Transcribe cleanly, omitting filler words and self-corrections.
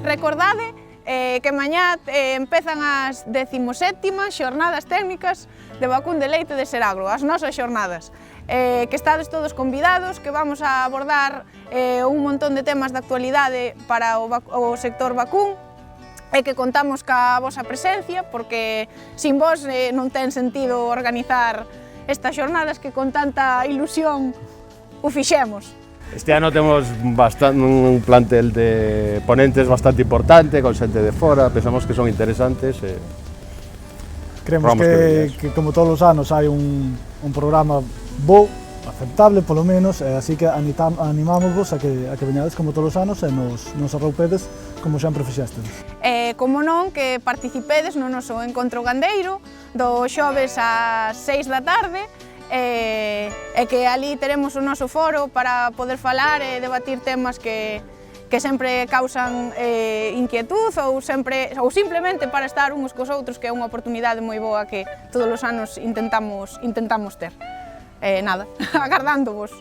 recordade que mañá empezan as 17ª xornadas técnicas de vacún de leite de Seragro, as nosas xornadas. Que estades todos convidados, que vamos a abordar un montón de temas de actualidade para o sector vacún e que contamos ca vosa presencia, porque sin vos non ten sentido organizar estas xornadas que con tanta ilusión o fixemos. Este ano temos un plantel de ponentes bastante importante, con xente de fora, pensamos que son interesantes. Creemos que como todos os anos hai un programa bo, aceptable polo menos, así que animámosvos a que veñades como todos os anos e nos arroupedes como sempre fixestes. Como non, que participedes no noso encontro gandeiro do xoves ás 6 da tarde, e que ali teremos o noso foro para poder falar e debatir temas que sempre causan inquietud ou simplemente para estar uns cos outros, que é unha oportunidade moi boa que todos os anos intentamos ter. Nada, agardándovos.